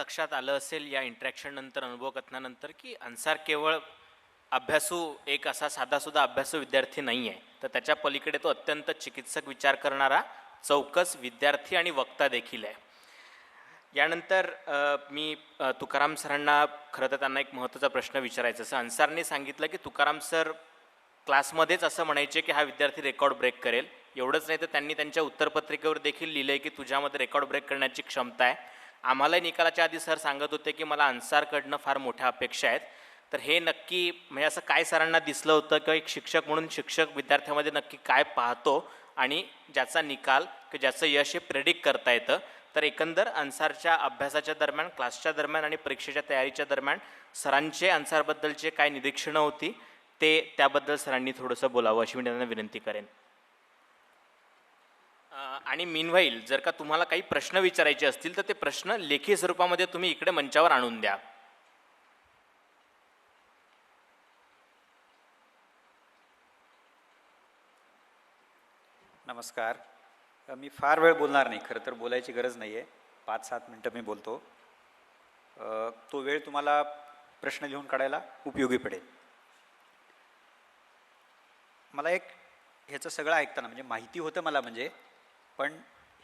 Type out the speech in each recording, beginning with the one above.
लक्षात आलं असेल या इंटरॅक्शन नंतर, अनुभव कथनानंतर, की अन्सार केवळ अभ्यासू एक असा साधासुद्धा अभ्यासू विद्यार्थी नाही आहे, तर त्याच्या पलीकडे तो अत्यंत चिकित्सक विचार करणारा चौकस विद्यार्थी आणि वक्ता देखील आहे. यानंतर मी तुकाराम सरांना खरं तर त्यांना एक महत्त्वाचा प्रश्न विचारायचा. असं अन्सारने सांगितलं की तुकाराम सर क्लासमध्येच असं म्हणायचे की हा विद्यार्थी रेकॉर्ड ब्रेक करेल. एवढंच नाही तर त्यांनी त्यांच्या उत्तरपत्रिकेवर देखील लिहिलं आहे की तुझ्यामध्ये रेकॉर्ड ब्रेक करण्याची क्षमता आहे. आम्हालाही निकालाच्या आधी सर सांगत होते की मला अन्सारकडनं फार मोठ्या अपेक्षा आहेत. तर हे नक्की म्हणजे असं काय सरांना दिसलं होतं किंवा एक शिक्षक म्हणून शिक्षक विद्यार्थ्यामध्ये नक्की काय पाहतो आणि ज्याचा निकाल किंवा ज्याचं यश हे प्रेडिक्ट करता येतं. तर एकंदर अन्सारच्या अभ्यासाच्या दरम्यान, क्लासच्या दरम्यान आणि परीक्षेच्या तयारीच्या दरम्यान सरांचे अन्सारबद्दलचे काय निरीक्षणं होती ते त्याबद्दल सरांनी थोडंसं बोलावं अशी मी त्यांना विनंती करेन. आणि मीनवाईल जर का तुम्हाला काही प्रश्न विचारायचे असतील तर ते प्रश्न लेखी स्वरूपामध्ये तुम्ही इकडे मंचावर आणून द्या. नमस्कार. मी फार वेळ बोलणार नाही, खरं तर बोलायची गरज नाही आहे. 5-7 मिनटं मी बोलतो. तो वेळ तुम्हाला प्रश्न लिहून काढायला उपयोगी पडेल. मला एक ह्याचं सगळं ऐकताना म्हणजे माहिती होतं मला, म्हणजे पण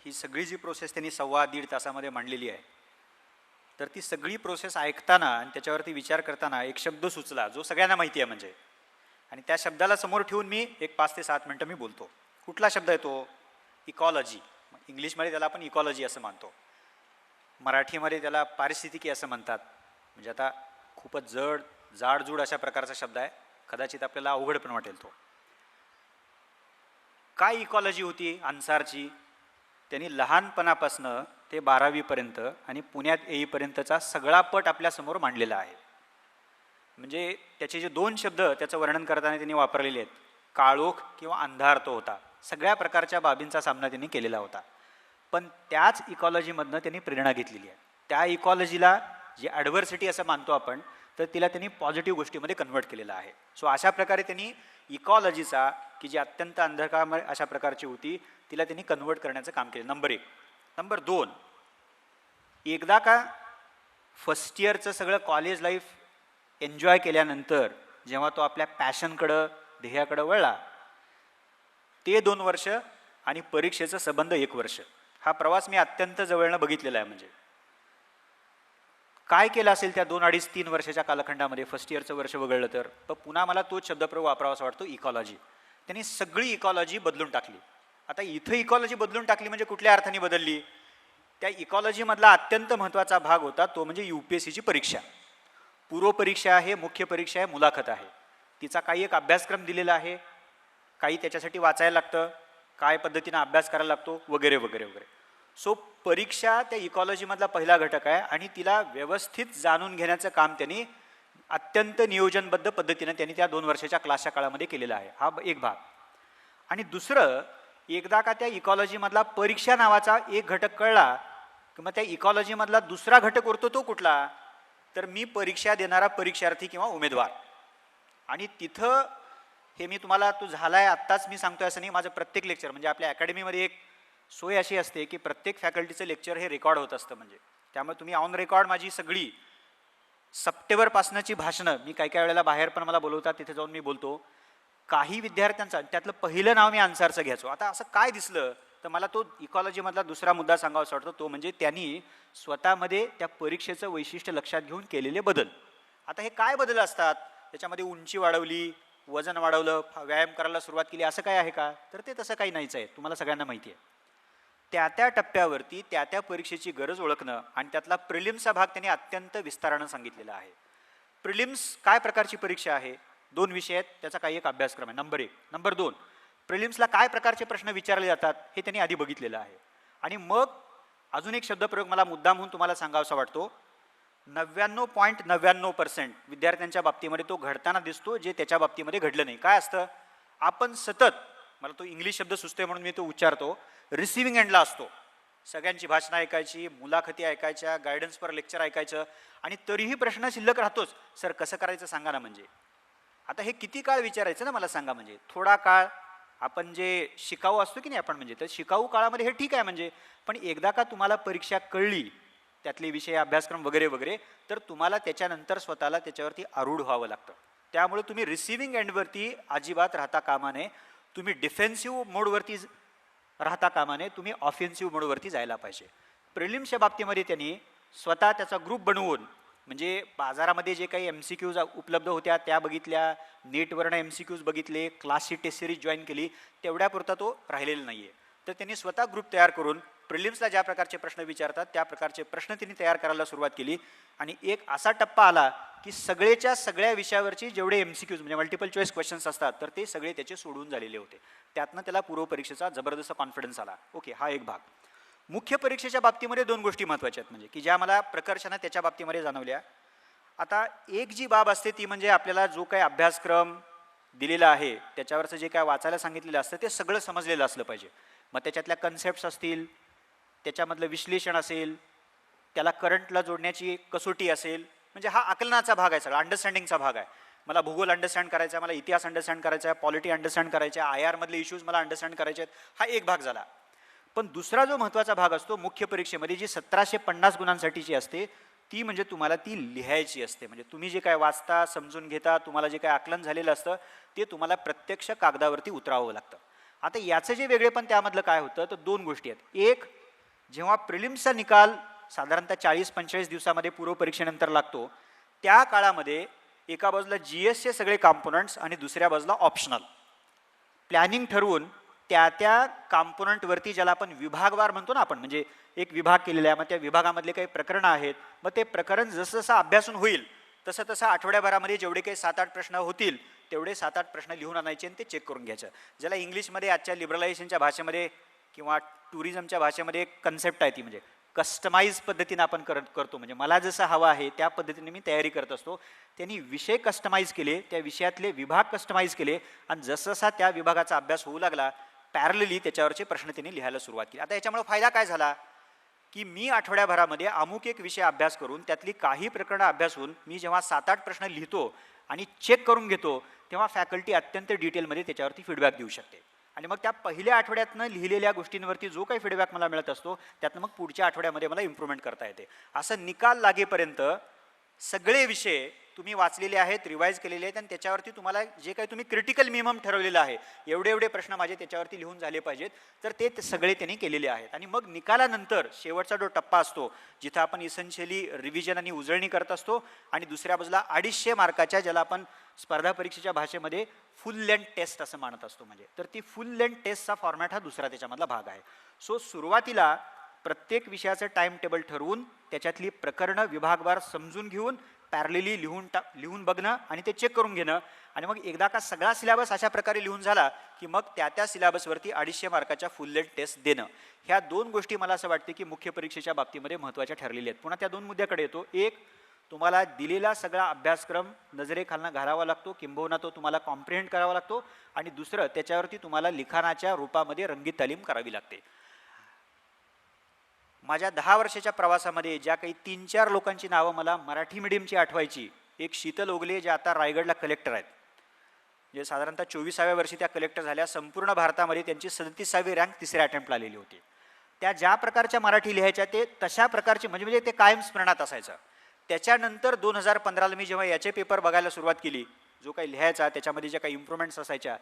ही सगळी जी प्रोसेस त्यांनी 1.25-1.5 तासामध्ये मांडलेली आहे, तर ती सगळी प्रोसेस ऐकताना आणि त्याच्यावरती विचार करताना एक शब्द सुचला जो सगळ्यांना माहिती आहे म्हणजे, आणि त्या शब्दाला समोर ठेवून मी एक 5 ते 7 मिनटं मी बोलतो. कुठला शब्द आहे तो? इकॉलॉजी. इंग्लिशमध्ये त्याला आपण इकॉलॉजी असं मानतो, मराठीमध्ये त्याला पारिस्थितिकी असं म्हणतात. म्हणजे आता खूपच जाडजूड अशा प्रकारचा शब्द आहे, कदाचित आपल्याला अवघड पण वाटेल तो. काय इकॉलॉजी होती अन्सारची? त्यांनी लहानपणापासनं ते 12वीपर्यंत आणि पुण्यात येईपर्यंतचा सगळा पट आपल्यासमोर मांडलेला आहे. म्हणजे त्याचे जे 2 शब्द त्याचं वर्णन करताना त्यांनी वापरलेले आहेत, काळोख किंवा अंधार तो होता. सगळ्या प्रकारच्या बाबींचा सामना त्यांनी केलेला होता. पण त्याच इकॉलॉजीमधनं त्यांनी प्रेरणा घेतलेली आहे. त्या इकॉलॉजीला जी ॲडव्हर्सिटी असं मानतो आपण, तर तिला त्यांनी पॉझिटिव्ह गोष्टीमध्ये कन्वर्ट केलेलं आहे. सो अशा प्रकारे त्यांनी इकॉलॉजीचा, की जी अत्यंत अंधकार अशा प्रकारची होती, तिला त्यांनी कन्वर्ट करण्याचं काम केलं. नंबर 1. नंबर 2, एकदा का फर्स्ट इयरचं सगळं कॉलेज लाईफ एन्जॉय केल्यानंतर जेव्हा तो आपल्या पॅशनकडं, ध्येयाकडं वळला, ते 2 वर्ष आणि परीक्षेचा संबंध 1 वर्ष, हा प्रवास मी अत्यंत जवळनं बघितलेला आहे. म्हणजे काय केलं असेल त्या 2-2.5-3 वर्षाच्या कालखंडामध्ये, फर्स्ट इयरचं वर्ष वगळलं तर. पण पुन्हा मला तोच शब्दप्रयोग वापरावा असा वाटतो, इकॉलॉजी. त्यांनी सगळी इकॉलॉजी बदलून टाकली. आता इथं इकॉलॉजी बदलून टाकली म्हणजे कुठल्या अर्थाने बदलली? त्या इकॉलॉजीमधला अत्यंत महत्त्वाचा भाग होता तो म्हणजे UPSCची परीक्षा. पूर्वपरीक्षा आहे, मुख्य परीक्षा आहे, मुलाखत आहे. तिचा काही एक अभ्यासक्रम दिलेला आहे, काही त्याच्यासाठी वाचायला लागतं, काय पद्धतीनं अभ्यास करायला लागतो, वगैरे वगैरे वगैरे. सो परीक्षा त्या इकॉलॉजीमधला पहिला घटक आहे आणि तिला व्यवस्थित जाणून घेण्याचं काम त्यांनी अत्यंत नियोजनबद्ध पद्धतीनं त्यांनी त्या 2 वर्षाच्या क्लासच्या काळामध्ये केलेला आहे. हा एक भाग. आणि दुसरं, एकदा का त्या इकॉलॉजीमधला परीक्षा नावाचा एक घटक कळला की मग त्या इकॉलॉजीमधला दुसरा घटक उरतो तो कुठला? तर मी परीक्षा देणारा परीक्षार्थी किंवा उमेदवार. आणि तिथं हे मी तुम्हाला, तो झाला आहे आत्ताच मी सांगतोय असं नाही, माझं प्रत्येक लेक्चर म्हणजे आपल्या अकॅडमीमध्ये एक सोय अशी असते की प्रत्येक फॅकल्टीचं लेक्चर हे रेकॉर्ड होत असतं. म्हणजे त्यामुळे तुम्ही ऑन रेकॉर्ड माझी सगळी सप्टेंबरपासनंची भाषणं, मी काही वेळेला बाहेर पण मला बोलवतात, तिथे जाऊन मी बोलतो. काही विद्यार्थ्यांचा त्यातलं पहिलं नाव मी अन्सारचं घ्यायचो. आता असं काय दिसलं तर मला तो इकॉलॉजीमधला दुसरा मुद्दा सांगावासा वाटतो, तो म्हणजे त्यांनी स्वतःमध्ये त्या परीक्षेचं वैशिष्ट्य लक्षात घेऊन केलेले बदल. आता हे काय बदल असतात? त्याच्यामध्ये उंची वाढवली, वजन वाढवलं, व्यायाम करायला सुरुवात केली, असं काय आहे का? तर ते तसं काही नाहीच आहे, तुम्हाला सगळ्यांना माहिती आहे. त्या टप्प्यावरती त्या परीक्षेची गरज ओळखणं आणि त्यातला प्रिलिम्सचा भाग त्यांनी अत्यंत विस्तारानं सांगितलेला आहे. प्रिलिम्स काय प्रकारची परीक्षा आहे? 2 विषय आहेत, त्याचा काही एक अभ्यासक्रम आहे, नंबर 1. नंबर 2, प्रिलिम्सला काय प्रकारचे प्रश्न विचारले जातात हे त्यांनी आधी बघितलेलं आहे. आणि मग अजून एक शब्दप्रयोग मला मुद्दा म्हणून तुम्हाला सांगावासा वाटतो. 99.99% विद्यार्थ्यांच्या बाबतीमध्ये तो घडताना दिसतो, जे त्याच्या बाबतीमध्ये घडलं नाही. काय असतं? आपण सतत, मला तो इंग्लिश शब्द सुचतोय म्हणून मी तो उच्चारतो, रिसिव्हिंग एंडला असतो. सगळ्यांची भाषणं ऐकायची, मुलाखती ऐकायच्या, गायडन्स पर लेक्चर ऐकायचं, आणि तरीही प्रश्न शिल्लक राहतोच, सर कसं करायचं सांगा ना. म्हणजे आता हे किती काळ विचारायचं ना मला सांगा. म्हणजे थोडा काळ आपण जे शिकाऊ असतो की नाही आपण, म्हणजे तर शिकाऊ काळामध्ये हे ठीक आहे म्हणजे, पण एकदा का तुम्हाला परीक्षा कळली, त्यातले विषय अभ्यासक्रम वगैरे वगैरे, तर तुम्हाला त्याच्यानंतर स्वतःला त्याच्यावरती आरूढ व्हावं लागतं. त्यामुळे तुम्ही रिसिव्हिंग एंडवरती अजिबात राहता कामा नये. तुम्ही डिफेन्सिव्ह मोडवरती राहता कामा नये, तुम्ही ऑफेन्सिव्ह मोडवरती जायला पाहिजे. प्रिलिम्सच्या बाबतीमध्ये त्यांनी स्वतः त्याचा ग्रुप बनवून, म्हणजे बाजारामध्ये जे काही MCQs उपलब्ध होत्या त्या बघितल्या, नेटवरनं MCQs बघितले, क्लासची टेस्ट सिरीज जॉईन केली, तेवढ्यापुरता तो राहिलेला नाही आहे. तर त्यांनी स्वतः ग्रुप तयार करून प्रिलिम्सला ज्या प्रकारचे प्रश्न विचारतात त्या प्रकारचे प्रश्न त्यांनी तयार करायला सुरुवात केली. आणि एक असा टप्पा आला की सगळेच्या सगळ्या विषयावरची जेवढे MCQs म्हणजे मल्टिपल चॉईस क्वेश्चन्स असतात तर ते सगळे त्याचे सोडून झालेले होते. त्यातनं त्याला पूर्वपरीक्षेचा जबरदस्त कॉन्फिडन्स आला. ओके, हा एक भाग. मुख्य परीक्षेच्या बाबतीमध्ये दोन गोष्टी महत्त्वाच्या आहेत, म्हणजे की ज्या मला प्रकर्षानं त्याच्या बाबतीमध्ये जाणवल्या. आता एक जी बाब असते ती म्हणजे आपल्याला जो काही अभ्यासक्रम दिलेला आहे त्याच्यावरचं जे काय वाचायला सांगितलेलं असतं ते सगळं समजलेलं असलं पाहिजे. मग त्याच्यातल्या कन्सेप्ट्स असतील, त्याच्यामधलं विश्लेषण असेल, त्याला करंटला जोडण्याची कसोटी असेल, म्हणजे हा आकलनाचा भाग आहे, सगळा अंडरस्टँडिंगचा भाग आहे. मला भूगोल अंडरस्टँड करायचा आहे, मला इतिहास अंडरस्टँड करायचा आहे, पॉलिटी अंडरस्टँड करायचे आहे, IR मधले इश्यूज मला अंडरस्टँड करायचे आहेत, हा एक भाग झाला. पण दुसरा जो महत्त्वाचा भाग असतो मुख्य परीक्षेमध्ये जी 1750 गुणांसाठीची असते ती म्हणजे तुम्हाला ती लिहायची असते. म्हणजे तुम्ही जे काय वाचता, समजून घेता, तुम्हाला जे काय आकलन झालेलं असतं ते तुम्हाला प्रत्यक्ष कागदावरती उतरावं लागतं. आता याचं जे वेगळेपण त्यामधलं काय होतं तर दोन गोष्टी आहेत. एक, जेव्हा प्रिलिम्सचा निकाल साधारणतः 40-45 दिवसामध्ये पूर्वपरीक्षेनंतर लागतो त्या काळामध्ये एका बाजूला GSचे सगळे कॉम्पोनंट्स आणि दुसऱ्या बाजूला ऑप्शनल प्लॅनिंग ठरवून त्या कॉम्पोनंटवरती ज्याला आपण विभागवार म्हणतो ना आपण, म्हणजे एक विभाग केलेला आहे, मग त्या विभागामधले काही प्रकरणं आहेत, मग ते प्रकरण जसं जसं अभ्यासून होईल तसं तसं आठवड्याभरामध्ये जेवढे काही 7-8 प्रश्न होतील तेवढे 7-8 प्रश्न लिहून आणायचे आणि ते चेक करून घ्यायचं. ज्याला इंग्लिशमध्ये आजच्या लिबरलायझेशनच्या भाषेमध्ये किंवा टुरिझमच्या भाषेमध्ये एक कन्सेप्ट आहे ती म्हणजे कस्टमाइज पद्धतीने आपण करतो. म्हणजे मला जसं हवं आहे त्या पद्धतीने मी तयारी करत असतो. त्यांनी विषय कस्टमाइज केले, त्या विषयातले विभाग कस्टमाइज केले आणि जसजसा त्या विभागाचा अभ्यास होऊ लागला पॅरलली त्याच्यावरचे प्रश्न त्यांनी लिहायला सुरुवात केली. आता याच्यामुळे फायदा काय झाला की मी आठवड्याभरामध्ये अमुक एक विषय अभ्यास करून त्यातली काही प्रकरणं अभ्यासून मी जेव्हा 7-8 प्रश्न लिहितो आणि चेक करून घेतो तेव्हा फॅकल्टी अत्यंत डिटेलमध्ये त्याच्यावरती फीडबॅक देऊ शकते. आणि मग त्या पहिल्या आठवड्यातनं लिहिलेल्या गोष्टींवरती जो काही फीडबॅक मला मिळत असतो त्यातनं मग पुढच्या आठवड्यामध्ये मला इम्प्रूव्हमेंट करता येते. असं निकाल लागेपर्यंत सगळे विषय तुम्ही वाचलेले आहेत, रिवाईज केलेले आहेत आणि त्याच्यावरती तुम्हाला जे काही तुम्ही क्रिटिकल मिनिमम ठरवलेलं आहे, एवढे एवढे प्रश्न माझे त्याच्यावरती लिहून झाले पाहिजेत, तर ते सगळे त्यांनी केलेले आहेत. आणि मग निकालानंतर शेवटचा जो टप्पा असतो जिथं आपण इसेन्शियली रिव्हिजन आणि उजळणी करत असतो आणि दुसऱ्या बाजूला 250 मार्काच्या ज्याला आपण स्पर्धा परीक्षेच्या भाषेमध्ये फुल लेंथ टेस्ट असं मानत असतो, म्हणजे तर ती फुल लेंथ टेस्टचा फॉर्मॅट हा दुसरा त्याच्यामधला भाग आहे. सो सुरुवातीला प्रत्येक विषयाचं टाइम टेबल ठरवून त्याच्यातली प्रकरणं विभागवार समजून घेऊन पॅरलेली लिहून बघणं आणि ते चेक करून घेणं आणि मग एकदा का सगळा सिलेबस अशा प्रकारे लिहून झाला की मग त्या सिलेबसवरती 250 मार्काच्या फुल लेंथ टेस्ट देणं. ह्या दोन गोष्टी मला असं वाटते की मुख्य परीक्षेच्या बाबतीमध्ये महत्त्वाच्या ठरलेल्या आहेत. पुन्हा त्या दोन मुद्द्याकडे येतो. एक, तुम्हाला दिलेला सगळा अभ्यासक्रम नजरेखालनं घालावा लागतो, किंबहुना तो तुम्हाला कॉम्प्रिहेंड करावा लागतो. आणि दुसरं, त्याच्यावरती तुम्हाला लिखाणाच्या रूपामध्ये रंगीत तालीम करावी लागते. माझ्या 10 वर्षाच्या प्रवासामध्ये ज्या काही 3-4 लोकांची नावं मला मराठी मीडियमची आठवायची, एक शीतल ओगले जे आता रायगडला कलेक्टर आहेत, जे साधारणतः 24व्या वर्षी त्या कलेक्टर झाल्या. संपूर्ण भारतामध्ये त्यांची 37वी रँक 3ऱ्या अटेम्प्टला आलेली होती. त्या ज्या प्रकारच्या मराठी लिहायच्या ते तशा प्रकारचे म्हणजे ते कायम स्मरणात असायचं. त्याच्यानंतर 2015ला मी जेव्हा याचे पेपर बघायला सुरुवात केली, जो काही लिहायचा त्याच्यामध्ये ज्या काही इम्प्रूव्हमेंट्स असायच्या,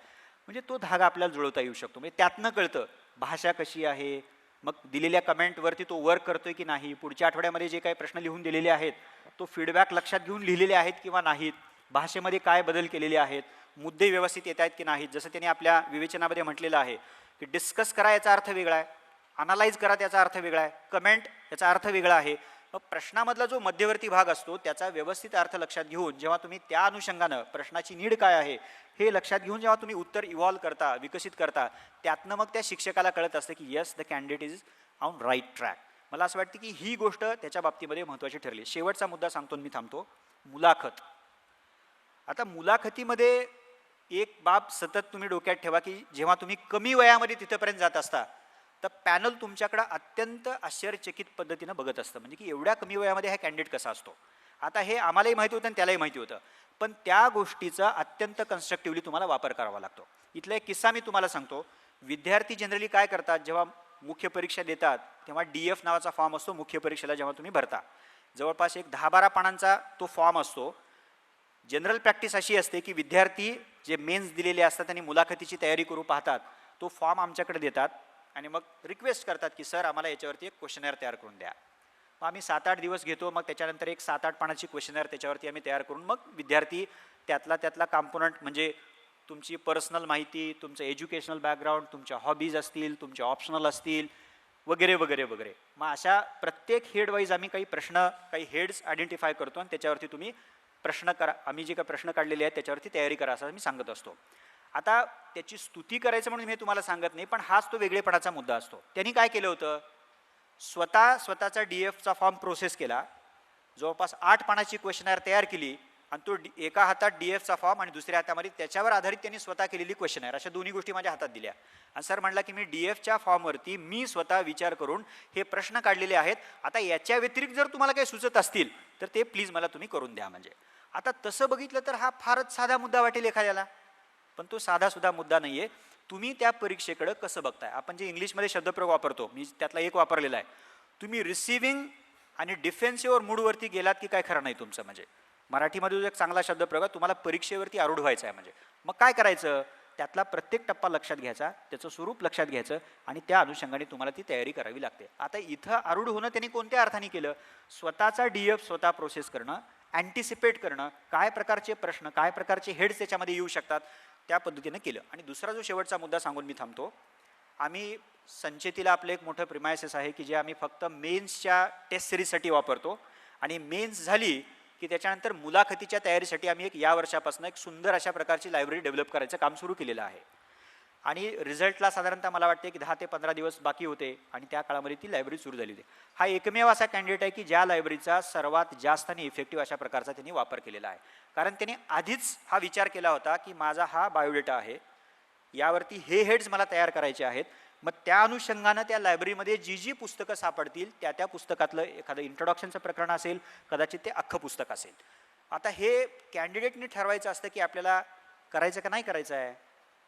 म्हणजे तो धागा आपल्याला जुळवता येऊ शकतो. म्हणजे त्यातनं कळतं भाषा कशी आहे, मग दिलेल्या कमेंटवरती तो वर्क करतोय की नाही, पुढच्या आठवड्यामध्ये जे काही प्रश्न लिहून दिलेले आहेत तो फीडबॅक लक्षात घेऊन लिहिलेले आहेत किंवा नाहीत, भाषेमध्ये काय बदल केलेले आहेत, मुद्दे व्यवस्थित येत आहेत की नाहीत. जसं त्यांनी आपल्या विवेचनामध्ये म्हटलेलं आहे की डिस्कस करा याचा अर्थ वेगळा आहे, अनालाइज करा त्याचा अर्थ वेगळा आहे, कमेंट याचा अर्थ वेगळा आहे. मग प्रश्नामधला जो मध्यवर्ती भाग असतो त्याचा व्यवस्थित अर्थ लक्षात घेऊन जेव्हा तुम्ही त्या अनुषंगानं प्रश्नाची नीड काय आहे हे लक्षात घेऊन जेव्हा तुम्ही उत्तर इव्हॉल्व करता, विकसित करता, त्यातनं मग त्या शिक्षकाला कळत असतं की yes the candidate is on right track. मला असं वाटतं की ही गोष्ट त्याच्या बाबतीमध्ये महत्त्वाची ठरली. शेवटचा मुद्दा सांगतो मी थांबतो, मुलाखत. आता मुलाखतीमध्ये एक बाब सतत तुम्ही डोक्यात ठेवा की जेव्हा तुम्ही कमी वयामध्ये तिथपर्यंत जात असता तर पॅनल तुमच्याकडे अत्यंत आश्चर्यचकित पद्धतीनं बघत असतं, म्हणजे की एवढ्या कमी वयामध्ये हा कॅन्डिडेट कसा असतो. आता हे आम्हालाही माहिती होतं आणि त्यालाही माहिती होतं, पण त्या गोष्टीचा अत्यंत कन्स्ट्रक्टिव्हली तुम्हाला वापर करावा लागतो. इथला एक किस्सा मी तुम्हाला सांगतो. विद्यार्थी जनरली काय करतात, जेव्हा मुख्य परीक्षा देतात तेव्हा DF नावाचा फॉर्म असतो मुख्य परीक्षेला जेव्हा तुम्ही भरता. जवळपास एक 10-12 पानांचा तो फॉर्म असतो. जनरल प्रॅक्टिस अशी असते की विद्यार्थी जे मेन्स दिलेले असतात आणि मुलाखतीची तयारी करू पाहतात तो फॉर्म आमच्याकडे देतात आणि मग रिक्वेस्ट करतात की सर आम्हाला याच्यावरती एक क्वेश्चनर तयार करून द्या. मग आम्ही 7-8 दिवस घेतो. मग त्याच्यानंतर एक 7-8 पानाची क्वेश्चनर त्याच्यावरती आम्ही तयार करून मग विद्यार्थी त्यातला कॉम्पोनंट म्हणजे तुमची पर्सनल माहिती, तुमचं एज्युकेशनल बॅकग्राऊंड, तुमच्या हॉबीज असतील, तुमचे ऑप्शनल असतील वगैरे वगैरे वगैरे. मग अशा प्रत्येक हेड वाईज आम्ही काही हेड्स आयडेंटिफाय करतो आणि त्याच्यावरती तुम्ही प्रश्न करा. आम्ही जे काही प्रश्न काढलेले आहेत त्याच्यावरती तयारी करा असं मी सांगत असतो. आता त्याची स्तुती करायचं म्हणून मी तुम्हाला सांगत नाही, पण हाच तो वेगळेपणाचा मुद्दा असतो. त्यांनी काय केलं होतं, स्वतःचा DFचा फॉर्म प्रोसेस केला, जवळपास 8 पानाची क्वेश्चनर तयार केली आणि तो एका हातात DFचा फॉर्म आणि दुसऱ्या हातामध्ये त्याच्यावर आधारित त्यांनी स्वतः केलेली क्वेश्चनर, अशा दोन्ही गोष्टी माझ्या हातात दिल्या. आणि सर म्हटला की मी DFच्या फॉर्मवरती मी स्वतः विचार करून हे प्रश्न काढलेले आहेत, आता याच्या व्यतिरिक्त जर तुम्हाला काही सुचत असतील तर ते प्लीज मला तुम्ही करून द्या. म्हणजे आता तसं बघितलं तर हा फारच साधा मुद्दा वाटेल एखाद्याला, पण तो साधा सुद्धा मुद्दा नाही आहे. तुम्ही त्या परीक्षेकडे कसं बघताय. आपण जे इंग्लिशमध्ये शब्दप्रयोग वापरतो, मी त्यातला एक वापरलेला आहे, तुम्ही रिसिव्हिंग आणि डिफेन्सिव्ह मूडवरती गेलात की काय खरं नाही तुमचं. म्हणजे मराठीमध्ये जो एक चांगला शब्दप्रयोग, तुम्हाला परीक्षेवरती आरूढ व्हायचं आहे. म्हणजे मग काय करायचं, त्यातला प्रत्येक टप्पा लक्षात घ्यायचा, त्याचं स्वरूप लक्षात घ्यायचं आणि त्या अनुषंगाने तुम्हाला ती तयारी करावी लागते. आता इथं आरूढ होणं त्यांनी कोणत्या अर्थाने केलं, स्वतःचा DF स्वतः प्रोसेस करणं, अँटिसिपेट करणं, काय प्रकारचे प्रश्न, काय प्रकारचे हेड्स त्याच्यामध्ये येऊ शकतात, त्या पद्धतीनं केलं. आणि दुसरा जो शेवटचा मुद्दा सांगून मी थांबतो, आम्ही संचेतीला आपलं एक मोठं प्रिमायसेस आहे की जे आम्ही फक्त मेन्सच्या टेस्ट सिरीजसाठी वापरतो आणि मेन्स झाली की त्याच्यानंतर मुलाखतीच्या तयारीसाठी आम्ही या वर्षापासून एक सुंदर अशा प्रकारची लायब्ररी डेव्हलप करायचं काम सुरू केलेलं आहे. आणि रिझल्टला साधारणतः मला वाटते की 10 ते 15 दिवस बाकी होते आणि त्या काळामध्ये ती लायब्ररी सुरू झाली होती. हा एकमेव असा कॅन्डिडेट आहे की ज्या लायब्ररीचा सर्वात जास्त आणि इफेक्टिव्ह अशा प्रकारचा त्यांनी वापर केलेला आहे. कारण त्यांनी आधीच हा विचार केला होता की माझा हा बायोडेटा आहे, यावरती हे हेड्स मला तयार करायचे आहेत. मग त्या अनुषंगानं त्या लायब्ररीमध्ये जी पुस्तकं सापडतील त्या पुस्तकातलं एखादं इंट्रोडक्शनचं प्रकरण असेल, कदाचित ते अख्खं पुस्तक असेल. आता हे कॅन्डिडेटने ठरवायचं असतं की आपल्याला करायचं का नाही करायचं आहे.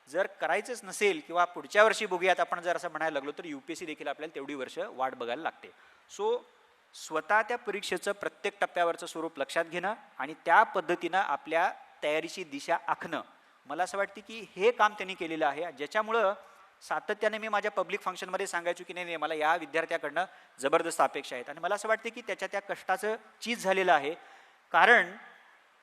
जर करायचंच नसेल किंवा पुढच्या वर्षी बघूयात आपण जर असं म्हणायला लागलो तर UPSC देखील आपल्याला तेवढी वर्ष वाट बघायला लागते. सो स्वतः त्या परीक्षेचं प्रत्येक टप्प्यावरचं स्वरूप लक्षात घेणं आणि त्या पद्धतीनं आपल्या तयारीची दिशा आखणं, मला असं वाटतं की हे काम त्यांनी केलेलं आहे. ज्याच्यामुळं सातत्याने मी माझ्या पब्लिक फंक्शनमध्ये सांगायचो की नाही मला या विद्यार्थ्याकडनं जबरदस्त अपेक्षा आहेत. आणि मला असं वाटतं की त्याच्या त्या कष्टाचं चीज झालेलं आहे. कारण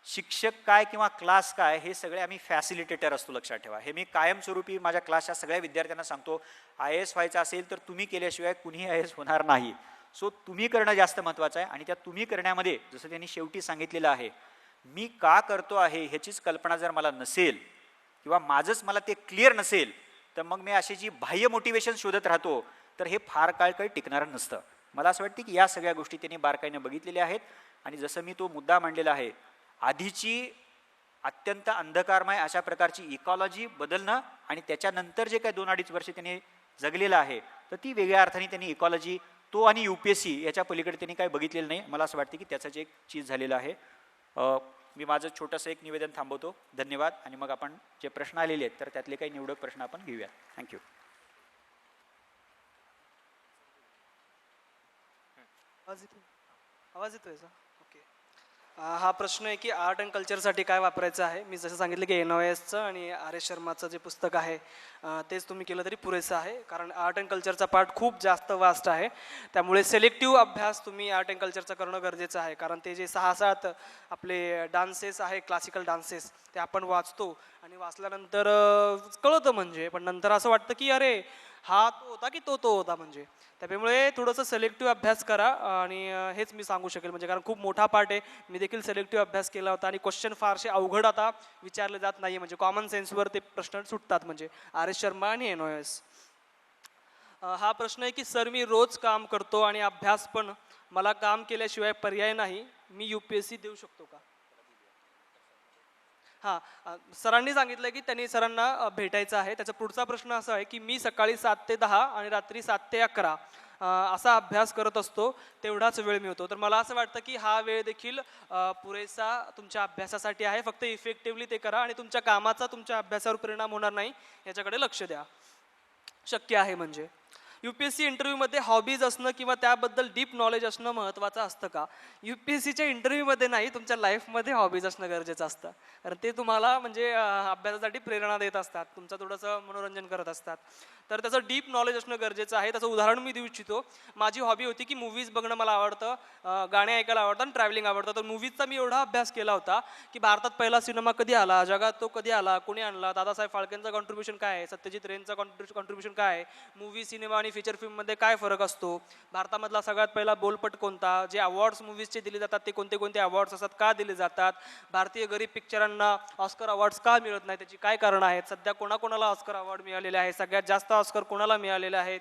शिक्षक काय किंवा क्लास काय हे सगळे आम्ही फॅसिलिटेटर असतो, लक्षात ठेवा. हे मी कायमस्वरूपी माझ्या क्लासच्या सगळ्या विद्यार्थ्यांना सांगतो, IAS व्हायचं असेल तर तुम्ही केल्याशिवाय कुणीही IAS होणार नाही. सो तुम्ही करणं जास्त महत्त्वाचं आहे. आणि त्या तुम्ही करण्यामध्ये जसं त्यांनी शेवटी सांगितलेलं आहे, मी का करतो आहे ह्याचीच कल्पना जर मला नसेल किंवा माझंच मला ते क्लिअर नसेल तर मग मी अशी जी बाह्य मोटिवेशन शोधत राहतो तर हे फार काळ काही टिकणारं नसतं. मला असं वाटतं की या सगळ्या गोष्टी त्यांनी बारकाईने बघितलेल्या आहेत. आणि जसं मी तो मुद्दा मांडलेला आहे, आधीची अत्यंत अंधकारमय अशा प्रकारची इकॉलॉजी बदलणं आणि त्याच्यानंतर जे काही 2-2.5 वर्ष त्यांनी जगलेलं आहे तर ती वेगळ्या अर्थाने त्यांनी इकॉलॉजी तो आणि UPSC याच्या पलीकडे त्यांनी काही बघितलेलं नाही. मला असं वाटतं की त्याचं जे एक चीज झालेलं आहे. मी माझं छोटंसं एक निवेदन थांबवतो. धन्यवाद. आणि मग आपण जे प्रश्न आलेले आहेत तर त्यातले काही निवडक प्रश्न आपण घेऊया. थँक्यू. आवाज येतोय सर? ओके. हा प्रश्न आहे की आर्ट अँड कल्चरसाठी काय वापरायचं आहे. मी जसं सांगितलं की NOSचं आणि RS शर्माचं जे पुस्तक आहे तेच तुम्ही केलं तरी पुरेसं आहे. कारण आर्ट अँड कल्चरचा पार्ट खूप जास्त वास्ट आहे. त्यामुळे सिलेक्टिव्ह अभ्यास तुम्ही आर्ट अँड कल्चरचा करणं गरजेचं आहे. कारण ते जे 6-7 आपले डान्सेस आहे, क्लासिकल डान्सेस, ते आपण वाचतो आणि वाचल्यानंतर कळतं म्हणजे, पण नंतर असं वाटतं की अरे हा तो होता की तो होता. म्हणजे त्यामुळे थोडंसं सिलेक्टिव्ह अभ्यास करा. आणि हेच मी सांगू शकेल. म्हणजे कारण खूप मोठा पार्ट आहे. मी देखील सिलेक्टिव्ह अभ्यास केला होता आणि क्वेश्चन फारसे अवघड आता विचारले जात नाही. म्हणजे कॉमन सेन्सवर ते प्रश्न सुटतात. म्हणजे RS शर्मा आणि NOS. हा प्रश्न आहे की सर मी रोज काम करतो आणि अभ्यास पण, मला काम केल्याशिवाय पर्याय नाही, मी UPSC देऊ शकतो का? हां, सरांनी सांगितलं की त्यांनी सरांना भेटायचं आहे. त्याचा पुढचा प्रश्न असा आहे की मी सकाळी 7 ते 10 आणि रात्री 7 ते 11 असा अभ्यास करत असतो, तेवढाच वेळ मिळतो. तर मला असं वाटतं की हा वेळ देखील पुरेसा तुमच्या अभ्यासासाठी आहे. फक्त इफेक्टिव्हली ते करा आणि तुमच्या कामाचा तुमच्या अभ्यासावर परिणाम होणार नाही याच्याकडे लक्ष द्या. शक्य आहे म्हणजे. UPSC इंटरव्ह्यूमध्ये हॉबीज असणं किंवा त्याबद्दल डीप नॉलेज असणं महत्त्वाचं असतं का? UPSCच्या इंटरव्ह्यूमध्ये नाही, तुमच्या लाईफमध्ये हॉबीज असणं गरजेचं असतं. कारण ते तुम्हाला म्हणजे अभ्यासासाठी प्रेरणा देत असतात, तुमचं थोडंसं मनोरंजन करत असतात. तर त्याचं डीप नॉलेज असणं गरजेचं आहे. त्याचं उदाहरण मी देऊ इच्छितो. माझी हॉबी होती की मूव्हीज बघणं मला आवडतं, गाणे ऐकायला आवडतं आणि ट्रॅव्हलिंग आवडतं. तर मूव्हीजचा मी एवढा अभ्यास केला होता की भारतात पहिला सिनेमा कधी आला, जगात तो कधी आला, कोणी आणला, दादासाहेब फाळकेंचं कॉन्ट्रीब्युशन काय आहे, सत्यजित रेंचं कॉन्ट्रीब्युशन काय आहे, मूव्ही सिनेमा आणि फीचर फिल्ममध्ये काय फरक असतो, भारतामधला सगळ्यात पहिला बोलपट कोणता, जे अवॉर्ड्स मूव्हीजचे दिले जातात ते कोणते कोणते अवॉर्ड्स असतात, का दिले जातात, भारतीय गरीब पिक्चरांना ऑस्कर अवॉर्ड्स का मिळत नाही, त्याची काय कारणं आहेत, सध्या कोणाकोणाला ऑस्कर अवॉर्ड मिळालेले आहे, सगळ्यात जास्त ऑस्कर कोणाला मिळालेले आहेत.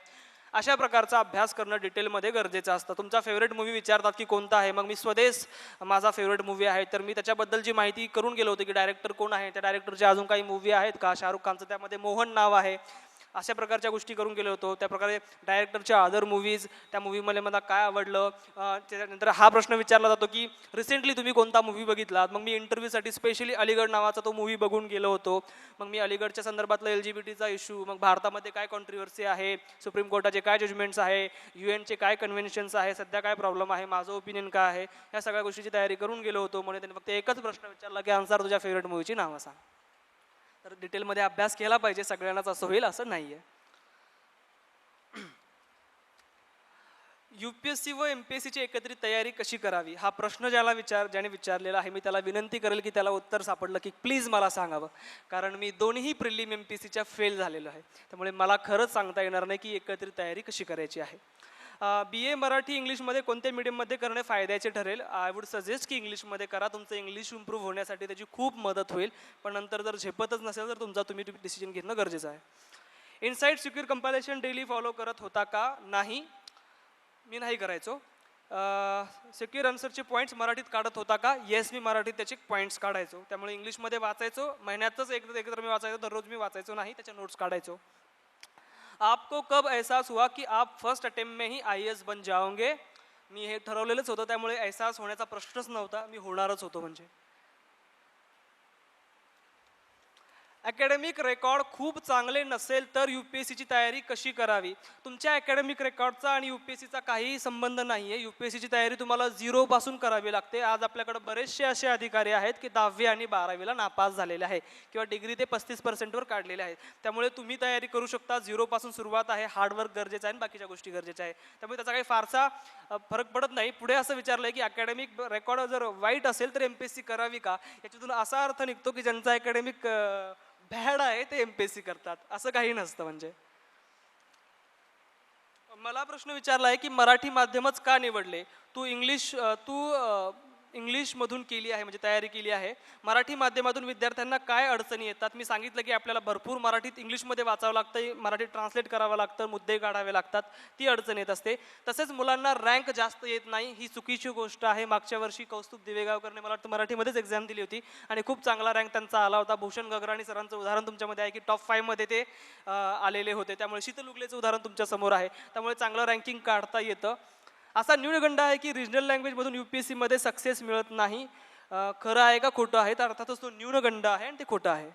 अशा प्रकारचा अभ्यास करणं डिटेलमध्ये गरजेचं असतं. तुमचा फेवरेट मूवी विचारतात की कोणता आहे, मग मी स्वदेश माझा फेवरेट मूवी आहे, तर मी त्याच्याबद्दलची माहिती करून गेलो होतो की डायरेक्टर कोण आहे, त्या डायरेक्टरचे अजून काही मूवी आहेत का, शाहरुख खानचं त्यामध्ये मोहन नाव आहे, अशा प्रकारच्या गोष्टी करून गेलो होतो. त्याप्रकारे डायरेक्टरच्या अदर मूवीज, त्या मूवीमध्ये मला काय आवडलं. त्याच्यानंतर हा प्रश्न विचारला जातो की रिसेंटली तुम्ही कोणता मूवी बघितलात, मग मी इंटरव्ह्यूसाठी स्पेशली अलीगड नावाचा तो मूवी बघून गेलो होतो. मग मी अलीगडच्या संदर्भातलं LGBT इश्यू, मग भारतामध्ये काय कॉन्ट्रीवर्सी आहे, सुप्रीम कोर्टाचे काय जजमेंट्स आहे, UN चे काय कन्व्हेन्शन्स आहे, सध्या काय प्रॉब्लेम आहे, माझं ओपिनियन काय आहे, या सगळ्या गोष्टीची तयारी करून गेलो होतो. म्हणून त्यांनी फक्त एकच प्रश्न विचारला की अन्सार तुझ्या फेवरेट मूवीची नावं सांग. तर डिटेलमध्ये अभ्यास केला पाहिजे, सगळ्यांनाच असं होईल असं नाही आहे. UPSC व MPSCची एकत्रित तयारी कशी करावी, हा प्रश्न ज्याने विचारलेला आहे, मी त्याला विनंती करेल की त्याला उत्तर सापडलं की प्लीज मला सांगावं. कारण मी दोन्ही प्रिलिम MPSCच्या फेल झालेलो आहे, त्यामुळे मला खरंच सांगता येणार नाही की एकत्रित तयारी कशी करायची आहे. BA मराठी इंग्लिशमध्ये कोणत्या मीडियममध्ये करणे फायद्याचे ठरेल? आय वुड सजेस्ट की इंग्लिशमध्ये करा. तुमचं इंग्लिश इम्प्रूव्ह होण्यासाठी त्याची खूप मदत होईल. पण नंतर जर झेपतच नसेल तर तुम्ही डिसिजन घेणं गरजेचं आहे. Insight secure compilation daily follow करत होता का? नाही, मी नाही करायचो. सिक्युअर आन्सरचे पॉईंट्स मराठीत काढत होता का? येस, मी मराठीत त्याचे पॉईंट्स काढायचो. त्यामुळे इंग्लिशमध्ये वाचायचो, महिन्यातच एकदा मी वाचायचो, दररोज मी वाचायचो नाही, त्याच्या नोट्स काढायचो. आपको कब एहसास हुआ की आप फर्स्ट अटेम्प्ट में ही IAS बन जाओगे? मी हे ठरवलेलंच होतं, त्यामुळे एहसास होण्याचा प्रश्नच नव्हता, मी होणारच होतो. म्हणजे अकॅडमिक रेकॉर्ड खूप चांगले नसेल तर UPSCची तयारी कशी करावी? तुमच्या अकॅडमिक रेकॉर्डचा आणि UPSCचा काहीही संबंध नाही आहे. UPSCची तयारी तुम्हाला 0 करावी लागते. आज आपल्याकडे बरेचसे असे अधिकारी आहेत की 10वी आणि 12वीला नापास झालेले आहे किंवा डिग्री ते 35% काढलेले आहेत. त्यामुळे तुम्ही तयारी करू शकता. 0 सुरुवात आहे, हार्डवर्क गरजेचं आहे आणि बाकीच्या गोष्टी गरजेच्या आहे. त्यामुळे त्याचा काही फारसा फरक पडत नाही. पुढे असं विचारलं की अकॅडमिक रेकॉर्ड जर वाईट असेल तर MPSC करावी का? याच्यातून असा अर्थ निघतो की ज्यांचा अकॅडमिक बॅड आहे ते MPSC करतात, असं काही नसतं. म्हणजे मला प्रश्न विचारला आहे की मराठी माध्यमच का निवडले? तू इंग्लिशमधून केली आहे, म्हणजे तयारी केली आहे. मराठी माध्यमातून विद्यार्थ्यांना काय अडचणी येतात? मी सांगितलं की आपल्याला भरपूर मराठीत इंग्लिशमध्ये वाचावं लागतं, मराठीत ट्रान्सलेट करावं लागतं, मुद्दे काढावे लागतात, ती अडचण येत असते. तसेच मुलांना रँक जास्त येत नाही, ही चुकीची गोष्ट आहे. मागच्या वर्षी कौस्तुभ दिवेगावकरने मला वाटतं मराठीमध्येच एक्झाम दिली होती आणि खूप चांगला रँक त्यांचा आला होता. भूषण गगराणी सरांचं उदाहरण तुमच्यामध्ये आहे की टॉप 5 ते आलेले होते. त्यामुळे शीतल उगलेचं उदाहरण तुमच्या समोर आहे. त्यामुळे चांगलं रँकिंग काढता येतं. असा न्यूनगंड आहे की रिजनल लँग्वेजमधून UPSCमध्ये सक्सेस मिळत नाही, खरं आहे का खोटं आहे? तर अर्थातच तो न्यूनगंड आहे आणि ते खोटं आहे.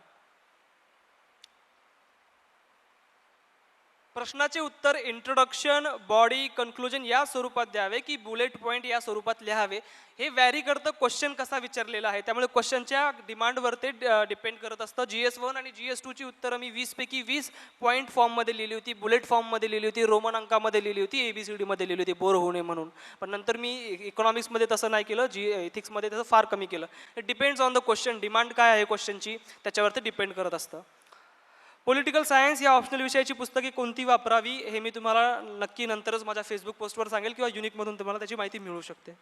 प्रश्नाचे उत्तर इंट्रोडक्शन, बॉडी, कन्क्लुजन या स्वरूपात द्यावे की बुलेट पॉईंट या स्वरूपात लिहावे, हे व्हॅरी करतं क्वेश्चन कसा विचारलेला आहे. त्यामुळे क्वेश्चनच्या डिमांडवर ते डिपेंड करत असतं. GS1 आणि GS2ची उत्तरं मी 20पैकी 20 पॉईंट फॉर्ममध्ये लिहिली होती, बुलेट फॉर्ममध्ये लिहिली होती, रोमन अंकामध्ये लिहिली होती, ABCDमध्ये लिहिली होती, बोर होऊ नये म्हणून. पण नंतर मी इकॉनॉमिक्समध्ये तसं नाही केलं, एथिक्समध्ये तसं फार कमी केलं. It depends on the question, demand काय आहे क्वेश्चनची त्याच्यावरती डिपेंड करत असतं. पॉलिटिकल सायन्स या ऑप्शनल विषयाची पुस्तके कोणती वापरावी हे मी तुम्हाला नक्की नंतरच माझ्या फेसबुक पोस्टवर सांगेल किंवा युनिकमधून तुम्हाला त्याची माहिती मिळू शकते.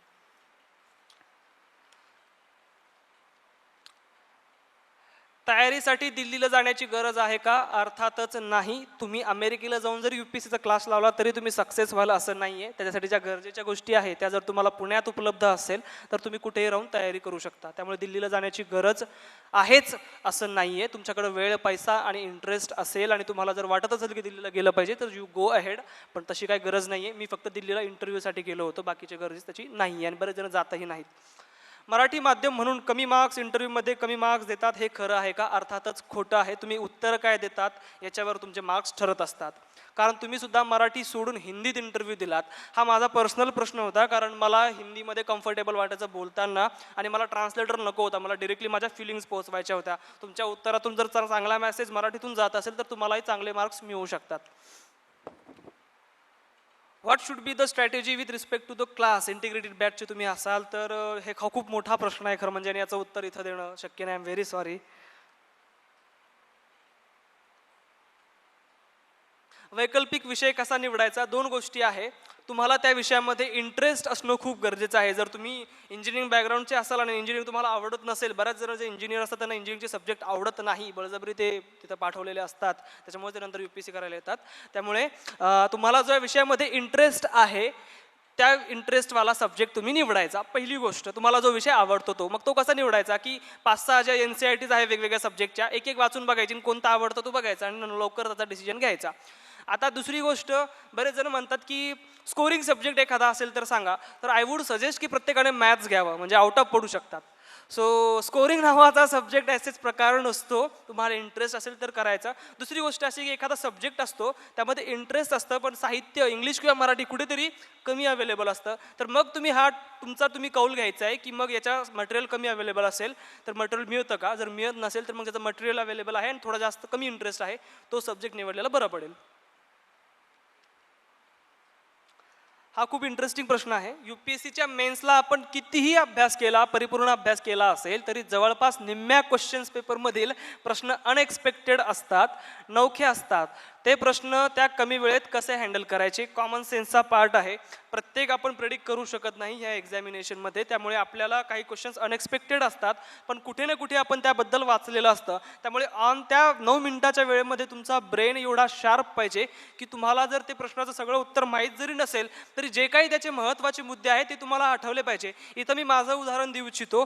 तयारीसाठी दिल्लीला जाण्याची गरज आहे का? अर्थातच नाही. तुम्ही अमेरिकेला जाऊन जर UPSCचा क्लास लावला तरी तुम्ही सक्सेस व्हाल असं नाही आहे. त्याच्यासाठी ज्या गरजेच्या गोष्टी आहेत त्या जर तुम्हाला पुण्यात उपलब्ध असेल तर तुम्ही कुठेही राहून तयारी करू शकता. त्यामुळे दिल्लीला जाण्याची गरज आहेच असं नाही आहे. तुमच्याकडे वेळ, पैसा आणि इंटरेस्ट असेल आणि तुम्हाला जर वाटत असेल की दिल्लीला गेलं पाहिजे तर यू गो अहेड, पण तशी काही गरज नाही आहे. मी फक्त दिल्लीला इंटरव्ह्यूसाठी गेलो होतो, बाकीची गरज त्याची नाही आहे आणि बरेच जण जातही नाहीत. मराठी माध्यम म्हणून कमी मार्क्स इंटरव्ह्यूमध्ये कमी मार्क्स देतात, हे खरं आहे का? अर्थातच खोटं आहे. तुम्ही उत्तर काय देतात याच्यावर तुमचे मार्क्स ठरत असतात. कारण तुम्ही सुद्धा मराठी सोडून हिंदीत इंटरव्ह्यू दिलात. हा माझा पर्सनल प्रश्न होता, कारण मला हिंदीमध्ये कम्फर्टेबल वाटायचं बोलताना आणि मला ट्रान्सलेटर नको होता. मला डिरेक्टली माझ्या फिलिंग्स पोहोचवायच्या होत्या. तुमच्या उत्तरातून जर चांगला मेसेज मराठीतून जात असेल तर तुम्हालाही चांगले मार्क्स मिळू शकतात. What should be the strategy with respect to the class? Integrated बॅचचे तुम्ही असाल तर हे खूप मोठा प्रश्न आहे खरं म्हणजे, आणि याचं उत्तर इथं देणं शक्य नाही. I am very sorry. वैकल्पिक विषय कसा निवडायचा? 2 गोष्टी आहे. तुम्हाला त्या विषयामध्ये इंटरेस्ट असणं खूप गरजेचं आहे. जर तुम्ही इंजिनिअरिंग बॅकग्राऊंडचे असाल आणि इंजिनिअरिंग तुम्हाला आवडत नसेल, बऱ्याच जण जे इंजिनियर असतात त्यांना इंजिनिअरिंगचे सब्जेक्ट आवडत नाही, बळजबरी ते तिथं पाठवलेले असतात, त्याच्यामुळे ते नंतर UPSC करायला येतात. त्यामुळे तुम्हाला जो विषयामध्ये इंटरेस्ट आहे त्या इंटरेस्टवाला सब्जेक्ट तुम्ही निवडायचा. पहिली गोष्ट, तुम्हाला जो विषय आवडतो तो. मग तो कसा निवडायचा की 5-6 ज्या NCERTs आहे वेगवेगळ्या सब्जेक्टच्या, एक वाचून बघायची आणि कोणता आवडतो तो बघायचा आणि लवकर त्याचा डिसिजन घ्यायचा. आता दुसरी गोष्ट, बरेच जण म्हणतात की स्कोरिंग सब्जेक्ट एखादा असेल तर सांगा. तर आय वूड सजेस्ट की प्रत्येकाने मॅथ्स घ्यावं, म्हणजे आउट ऑफ पडू शकतात. सो स्कोरिंग नावाचा सब्जेक्ट असेच प्रकार नसतो. तुम्हाला इंटरेस्ट असेल तर करायचा. दुसरी गोष्ट अशी की एखादा सब्जेक्ट असतो त्यामध्ये इंटरेस्ट असतं, पण साहित्य इंग्लिश किंवा मराठी कुठेतरी कमी अवेलेबल असतं. तर मग तुम्ही कौल घ्यायचा आहे की मग याच्या मटेरियल कमी अवेलेबल असेल तर मटेरियल मिळतं का? जर मिळत नसेल तर मग त्याचं मटेरियल अवेलेबल आहे आणि थोडा जास्त कमी इंटरेस्ट आहे, तो सब्जेक्ट निवडलेला बरं पडेल. हा खूप इंटरेस्टिंग प्रश्न आहे. UPSCच्या मेन्सला आपण कितीही अभ्यास केला, परिपूर्ण अभ्यास केला असेल तरी जवळपास निम्म्या क्वेश्चन्स पेपरमधील प्रश्न अनएक्सपेक्टेड असतात, नवखे असतात. ते प्रश्न त्या कमी वेळेत कसे हँडल करायचे, कॉमन सेन्सचा पार्ट आहे. प्रत्येक आपण प्रेडिक्ट करू शकत नाही ह्या एक्झामिनेशनमध्ये. त्यामुळे आपल्याला काही क्वेश्चन्स अनएक्सपेक्टेड असतात, पण कुठे ना कुठे आपण त्याबद्दल वाचलेलं असतं. त्यामुळे ऑन त्या 9 मिनिटाच्या वेळेमध्ये तुमचा ब्रेन एवढा शार्प पाहिजे की तुम्हाला जर ते प्रश्नाचं सगळं उत्तर माहीत जरी नसेल तरी जे काही त्याचे महत्त्वाचे मुद्दे आहेत ते तुम्हाला आठवले पाहिजे. इथं मी माझं उदाहरण देऊ इच्छितो.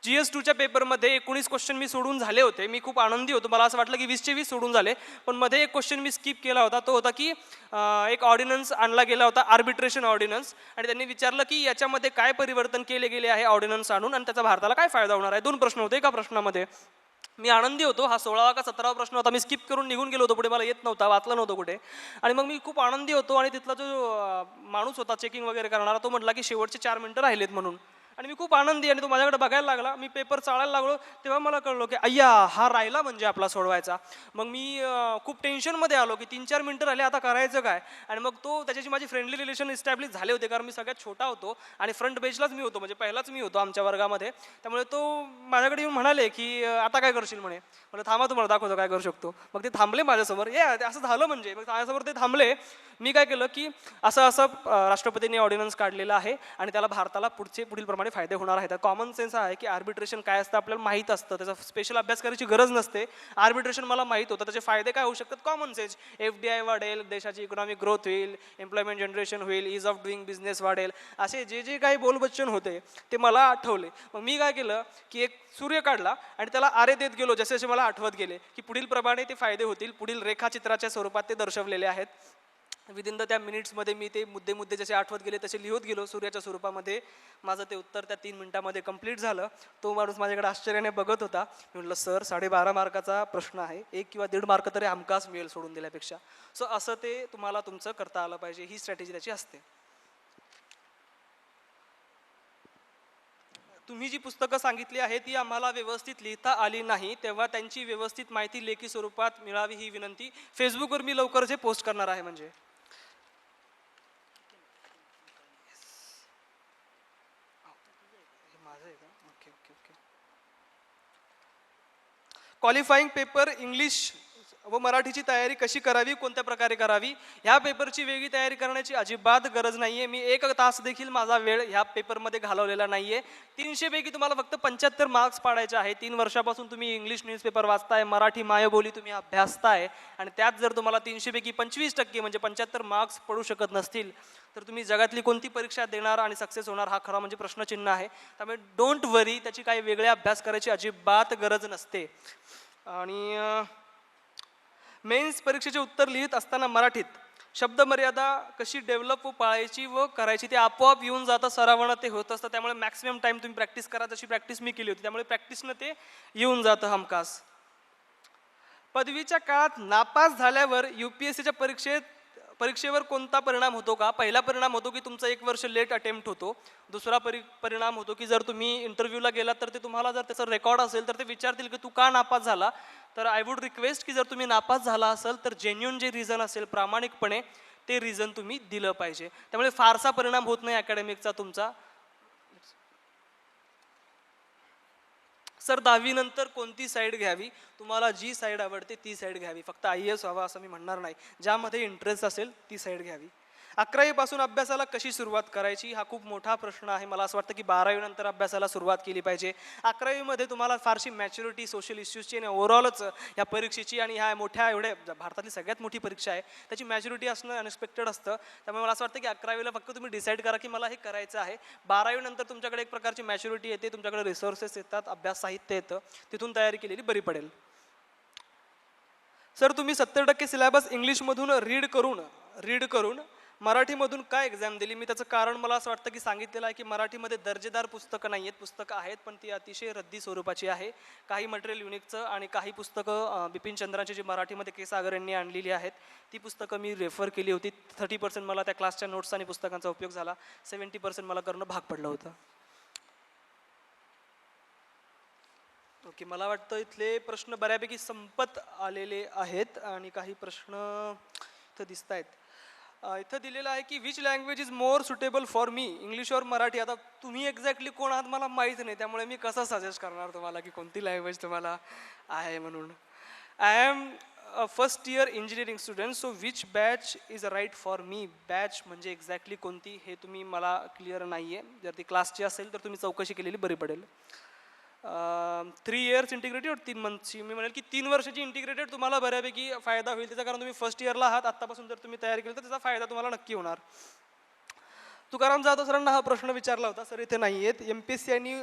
GS2च्या पेपरमध्ये 19 क्वेश्चन मी सोडून झाले होते. मी खूप आनंदी होतो. मला असं वाटलं की 20चे 20 सोडून झाले, पण मध्ये एक क्वेश्चन मी स्किप केला होता. तो होता की एक ऑर्डिनन्स आणला गेला होता, आर्बिट्रेशन ऑर्डिनन्स, आणि त्यांनी विचारलं की याच्यामध्ये काय परिवर्तन केले गेले आहे ऑर्डिनन्स आणून आणि त्याचा भारताला काय फायदा होणार आहे. 2 प्रश्न होते एका प्रश्नामध्ये. मी आनंदी होतो. हा 16वा का 17वा प्रश्न होता. मी स्किप करून निघून गेलो होतो, पुढे मला येत नव्हता, वाचलं नव्हतं कुठे. आणि मग मी खूप आनंदी होतो आणि तिथला जो माणूस होता चेकिंग वगैरे करणारा, तो म्हटला की शेवटचे 4 मिनिटं राहिलेत म्हणून. आणि मी खूप आनंदी, आणि तो माझ्याकडे बघायला लागला. मी पेपर चाळायला लागलो तेव्हा मला कळलं की अय्या, हा राहिला म्हणजे आपला सोडवायचा. मग मी खूप टेन्शनमध्ये आलो की 3-4 मिनिटं राहिले, आता करायचं काय. आणि मग त्याच्याशी माझी फ्रेंडली रिलेशन इस्टॅब्लिश झाले होते, कारण मी सगळ्यात छोटा होतो आणि फ्रंट बेंचलाच मी होतो, म्हणजे पहिलाच मी होतो आमच्या वर्गामध्ये. त्यामुळे तो माझ्याकडे येऊन म्हणाले की आता काय करशील म्हणे. म्हणजे थांबा, तुम्हाला दाखवतो काय करू शकतो. मग ते थांबले माझ्यासमोर. असं झालं म्हणजे मग माझ्यासमोर ते थांबले. मी काय केलं की असं राष्ट्रपतींनी ऑर्डिनन्स काढलेला आहे आणि त्याला भारताला पुढील प्रमाणे फायदे होणार आहेत. कॉमन सेन्स आहे की आर्बिट्रेशन काय असतं आपल्याला माहीत असतं, त्याचा स्पेशल अभ्यास करायची गरज नसते. आर्बिट्रेशन मला माहीत होतं, त्याचे फायदे काय होऊ शकतात कॉमन सेन्स. FDI वाढेल, देशाची इकॉनॉमिक ग्रोथ होईल, एम्प्लॉयमेंट जनरेशन होईल, इज ऑफ डुईंग बिझनेस वाढेल, असे जे काही बोलबच्चन होते ते मला आठवले. मग मी काय केलं की एक सूर्य काढला आणि त्याला आरे देत गेलो, जसे जसे मला आठवत गेले की पुढील प्रमाणे ते फायदे होतील. पुढील रेखाचित्राच्या स्वरूपात ते दर्शवलेले आहेत. विदिन त्या मिनिट्समध्ये मी ते मुद्दे जसे आठवत गेले तसे लिहत गेलो सूर्याच्या स्वरूपामध्ये. माझं ते उत्तर त्या 3 मिनिटामध्ये कंप्लीट झालं. तो माणूस माझ्याकडे आश्चर्याने बघत होता. मी म्हटलं सर 12.5 मार्काचा प्रश्न आहे, 1 किंवा 1.5 मार्क तरी हमखास मिळेल सोडून दिल्यापेक्षा. सो असं ते तुम्हाला तुमचं करता आलं पाहिजे, ही स्ट्रॅटेजी त्याची असते. तुम्ही जी पुस्तकं सांगितली आहे ती आम्हाला व्यवस्थित लिहिता आली नाही, तेव्हा त्यांची व्यवस्थित माहिती लेखी स्वरूपात मिळावी ही विनंती. फेसबुकवर मी लवकरच हे पोस्ट करणार आहे. म्हणजे क्वालिफाईंग पेपर इंग्लिश व मराठीची तयारी कशी करावी, कोणत्या प्रकारे करावी? ह्या पेपरची वेगळी तयारी करण्याची अजिबात गरज नाही आहे. मी 1 तास देखील माझा वेळ ह्या पेपरमध्ये घालवलेला नाही आहे. 300 पैकी तुम्हाला फक्त 75 मार्क्स पाडायचे आहे. 3 वर्षापासून तुम्ही इंग्लिश न्यूजपेपर वाचताय, मराठी मायबोली तुम्ही अभ्यासताय, आणि त्यात जर तुम्हाला 300 पैकी 25% म्हणजे 75 मार्क्स पडू शकत नसतील तर तुम्ही जगातली कोणती परीक्षा देणार आणि सक्सेस होणार, हा खरा म्हणजे प्रश्नचिन्ह आहे. त्यामुळे डोंट वरी, त्याची काही वेगळे अभ्यास करायची अजिबात गरज नसते. आणि मेन्स परीक्षेचे उत्तर लिहित असताना मराठीत शब्दमर्यादा कशी डेव्हलप व पाळायची व करायची ते आपोआप येऊन जातं, सरावानं ते होत असतं. त्यामुळे मॅक्सिमम टाईम तुम्ही प्रॅक्टिस करा, तशी प्रॅक्टिस मी केली होती, त्यामुळे प्रॅक्टिसनं ते येऊन जातं हमखास. पदवीच्या काळात नापास झाल्यावर UPSCच्या परीक्षेत परीक्षेवर कोणता परिणाम होतो का? पहिला परिणाम होतो की तुमचा 1 वर्ष लेट अटेम्प्ट होतो. दुसरा परिणाम होतो की जर तुम्ही इंटरव्ह्यूला गेलात तर ते तुम्हाला जर त्याचा रेकॉर्ड असेल तर ते विचारतील की तू का नापास झाला. तर आय वुड रिक्वेस्ट की जर तुम्ही नापास झाला असेल तर जेन्युइन जे रिझन असेल प्रामाणिकपणे ते रिझन तुम्ही दिलं पाहिजे. त्यामुळे फारसा परिणाम होत नाही अकॅडमिकचा तुमचा. सर 10वी नंतर कोणती साईड घ्यावी? तुम्हाला जी साईड आवडते ती साईड घ्यावी. फक्त IAS व्हावा असं मी म्हणणार नाही. ज्यामध्ये इंटरेस्ट असेल ती साईड घ्यावी. 11वी पासून अभ्यासाला कशी सुरुवात करायची हा खूप मोठा प्रश्न आहे. मला असं वाटतं की 12वी नंतर अभ्यासाला सुरुवात केली पाहिजे. 11वीमध्ये तुम्हाला फारशी मॅच्युरिटी सोशल इश्यूजची आणि ओव्हरऑलच या परीक्षेची आणि ह्या मोठ्या एवढ्या भारतातली सगळ्यात मोठी परीक्षा आहे त्याची मॅच्युरिटी असणं अनएक्सपेक्टेड असतं. त्यामुळे मला असं वाटतं की 11वीला फक्त तुम्ही डिसाईड करा की मला हे करायचं आहे. 12वी नंतर तुमच्याकडे एक प्रकारची मॅच्युरिटी येते, तुमच्याकडे रिसोर्सेस येतात, अभ्यास साहित्य येतं, तिथून तयारी केलेली बरी पडेल. सर तुम्ही 70% सिलेबस इंग्लिशमधून रीड करून मराठीमधून काय एक्झाम दिली? मी त्याचं कारण मला असं वाटतं की सांगितलेलं आहे की मराठीमध्ये दर्जेदार पुस्तकं नाही आहेत. पुस्तकं आहेत पण ती अतिशय रद्दी स्वरूपाची आहे. काही मटेरियल युनिकचं आणि काही पुस्तकं बिपिन चंद्रांची जी मराठीमध्ये के सागर यांनी आणलेली आहेत ती पुस्तकं मी रेफर केली होती. 30% मला त्या क्लासच्या नोट्स आणि पुस्तकांचा उपयोग झाला. 70% मला करणं भाग पडलं होतं. ओके, मला वाटतं इथले प्रश्न बऱ्यापैकी संपत आलेले आहेत आणि काही प्रश्न इथं दिसत आहेत. इथं दिलेलं आहे की which language is more suitable for me, English और मराठी. आता तुम्ही एक्झॅक्टली कोण आहात मला माहीत नाही, त्यामुळे मी कसं सजेस्ट करणार तुम्हाला की कोणती लँग्वेज तुम्हाला आहे म्हणून. I am first year engineering student, so which batch is right for me. Batch म्हणजे एक्झॅक्टली कोणती हे तुम्ही मला क्लिअर नाही आहे. जर ती क्लासची असेल तर तुम्ही चौकशी केलेली बरी पडेल. 3 इयर्स इंटिग्रेटेड 3 मंथची. मी म्हणेल की 3 वर्षाची इंटिग्रेटेड तुम्हाला बऱ्यापैकी फायदा होईल त्याचा, कारण तुम्ही फर्स्ट इयरला आहात. आत्तापासून जर तुम्ही तयारी केली तर त्याचा फायदा तुम्हाला नक्की होणार. तुकाराम जाधव सरांना हा प्रश्न विचारला होता, सर इथे नाही आहेत. MPSC आणि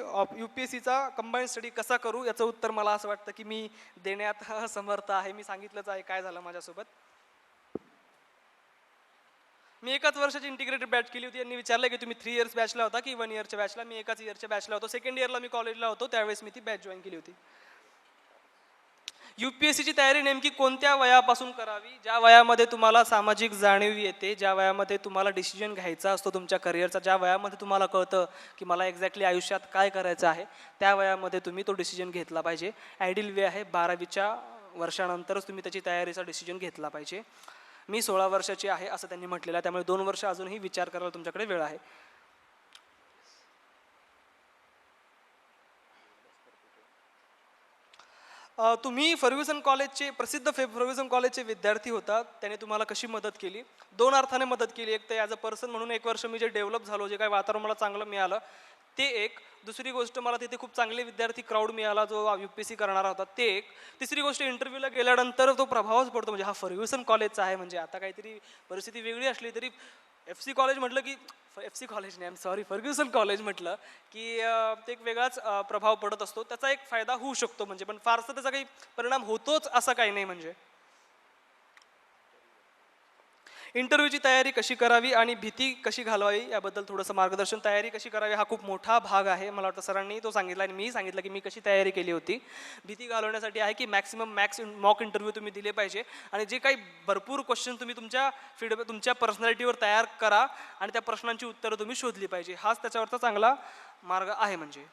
UPSCचा कंबाईन स्टडी कसा करू याचं उत्तर मला असं वाटतं की मी देण्यात समर्थ आहे. मी सांगितलंच आहे काय झालं माझ्यासोबत. मी एकाच वर्षाची इंटिग्रेटेड बॅच केली होती. यांनी विचारलं की तुम्ही 3 इयर्स बॅचला होता की 1 इयरच्या बॅचला. मी एकाच इयरच्या बॅचला होतो. सेकंड इयरला मी कॉलेजला होतो, त्यावेळेस मी ती बॅच जॉईन केली होती. UPSCची तयारी नेमकी कोणत्या वयापासून करावी? ज्या वयामध्ये तुम्हाला सामाजिक जाणीव येते, ज्या वयामध्ये तुम्हाला डिसिजन घ्यायचा असतो तुमच्या करिअरचा, ज्या वयामध्ये तुम्हाला कळतं की मला एक्झॅक्टली आयुष्यात काय करायचं आहे, त्या वयामध्ये तुम्ही तो डिसिजन घेतला पाहिजे. आयडियल वे आहे 12वीच्या वर्षानंतरच तुम्ही त्याची तयारीचा डिसिजन घेतला पाहिजे. मी 16 वर्षाची आहे असं त्यांनी म्हटलेलं आहे, त्यामुळे 2 वर्ष अजूनही विचार करायला तुमच्याकडे वेळ आहे. तुम्ही फर्ग्युसन कॉलेजचे प्रसिद्ध फर्ग्युसन कॉलेजचे विद्यार्थी होता, त्याने तुम्हाला कशी मदत केली? 2 अर्थाने मदत केली. एक तर ॲज अ पर्सन म्हणून 1 वर्ष मी जे डेव्हलप झालो, जे काही वातावरण मला चांगलं मिळालं ते एक. दुसरी गोष्ट मला तिथे खूप चांगले विद्यार्थी क्राऊड मिळाला जो UPSC करणारा होता ते एक. तिसरी गोष्ट इंटरव्ह्यूला गेल्यानंतर तो प्रभावच पडतो. म्हणजे हा फर्ग्युसन कॉलेजचा आहे, म्हणजे आता काहीतरी परिस्थिती वेगळी असली तरी FC कॉलेज म्हटलं की FC कॉलेज नाही, सॉरी फर्ग्युसन कॉलेज म्हटलं की ते एक वेगळाच प्रभाव पडत असतो. त्याचा एक फायदा होऊ शकतो म्हणजे, पण फारसा त्याचा काही परिणाम होतोच असं काही नाही. म्हणजे इंटरव्ह्यूची तयारी कशी करावी आणि भीती कशी घालवावी याबद्दल थोडंसं मार्गदर्शन. तयारी कशी करावी हा खूप मोठा भाग आहे. मला वाटतं सरांनी तो सांगितला आणि मी सांगितलं की मी कशी तयारी केली होती. भीती घालवण्यासाठी आहे की मॅक्स मॉक इंटरव्ह्यू तुम्ही दिले पाहिजे आणि जे काही भरपूर क्वेश्चन तुम्ही तुमच्या पर्सनॅलिटीवर तयार करा आणि त्या प्रश्नांची उत्तरं तुम्ही शोधली पाहिजे. हाच त्याच्यावरचा चांगला मार्ग आहे. म्हणजे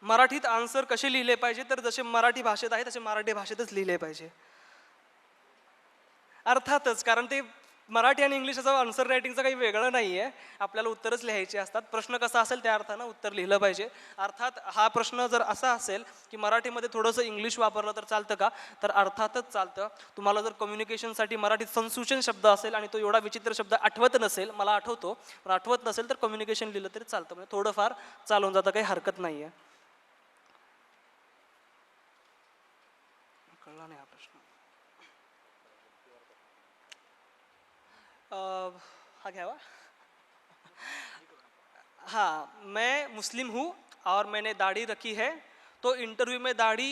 मराठीत आन्सर कसे लिहिले पाहिजे, तर जसे मराठी भाषेत आहे तसे मराठी भाषेतच लिहिले पाहिजे. अर्थातच, कारण ते मराठी आणि इंग्लिश असं आन्सर रायटिंगचं काही वेगळं नाही आहे. आपल्याला उत्तरच लिहायचे असतात. प्रश्न कसा असेल त्या अर्थानं उत्तर लिहिलं पाहिजे. अर्थात हा प्रश्न जर असा असेल की मराठीमध्ये थोडंसं इंग्लिश वापरलं तर चालतं का, तर अर्थातच चालतं. तुम्हाला जर कम्युनिकेशनसाठी मराठीत संसूचन शब्द असेल आणि तो एवढा विचित्र शब्द आठवत नसेल, मला आठवतो पण आठवत नसेल तर कम्युनिकेशन लिहिलं तरी चालतं. म्हणजे थोडंफार चालून जातं, काही हरकत नाही आहे. कळला नाही हा प्रश्न. हाँ घ्यावा. हाँ, मैं मुस्लिम हूँ और मैंने दाढ़ी रखी है, तो इंटरव्यू में दाढ़ी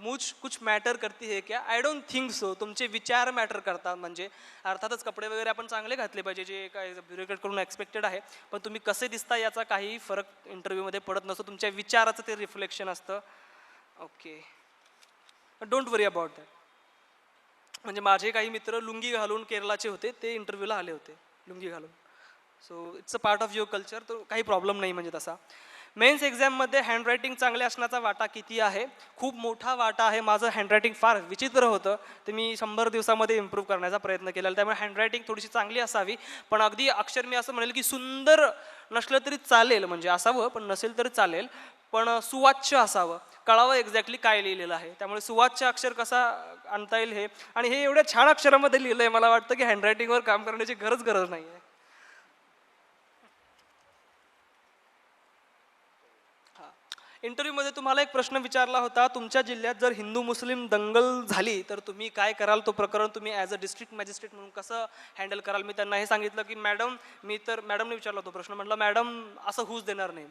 मुझ कुछ मॅटर करती है क्या? I don't think so. तुमचे विचार मॅटर करतात. म्हणजे अर्थातच कपडे वगैरे आपण चांगले घातले पाहिजे, जे काय ब्युरोक्रेटकडून एक्सपेक्टेड आहे, पण तुम्ही कसे दिसता याचा काही फरक इंटरव्ह्यूमध्ये पडत नसतो. तुमच्या विचाराचं ते रिफ्लेक्शन असतं. Okay, don't worry about that. म्हणजे माझे काही मित्र लुंगी घालून केरलाचे होते, ते इंटरव्ह्यूला आले होते लुंगी घालून. So it's a part of your culture, तो काही प्रॉब्लेम नाही म्हणजे तसा. मेन्स एक्झाममध्ये हँडरायटिंग चांगले असण्याचा वाटा किती आहे? खूप मोठा वाटा आहे. माझं हँडरायटिंग फार विचित्र होतं, ते मी 100 दिवसामध्ये इम्प्रूव्ह करण्याचा प्रयत्न केलेला. त्यामुळे हँडरायटिंग थोडीशी चांगली असावी, पण अगदी अक्षर मी असं म्हणेल की सुंदर नसलं तरी चालेल, म्हणजे असावं पण नसेल तरी चालेल, पण सुवाच्य असावं, कळावं एक्झॅक्टली काय लिहिलेलं आहे. त्यामुळे सुवाच्य अक्षर कसा आणता येईल हे, आणि हे एवढ्या छान अक्षरामध्ये लिहिलं आहे, मला वाटतं की हँडरायटिंगवर काम करण्याची गरज नाही आहे. इंटरव्ह्यूमध्ये तुम्हाला एक प्रश्न विचारला होता, तुमच्या जिल्ह्यात जर हिंदू मुस्लिम दंगल झाली तर तुम्ही काय कराल? तो प्रकरण तुम्ही ॲज अ डिस्ट्रिक्ट मॅजिस्ट्रेट म्हणून कसं हँडल कराल? मी त्यांना हे सांगितलं की मॅडम, मॅडमने विचारला तो प्रश्न, म्हटलं मॅडम असं होऊच देणार नाही,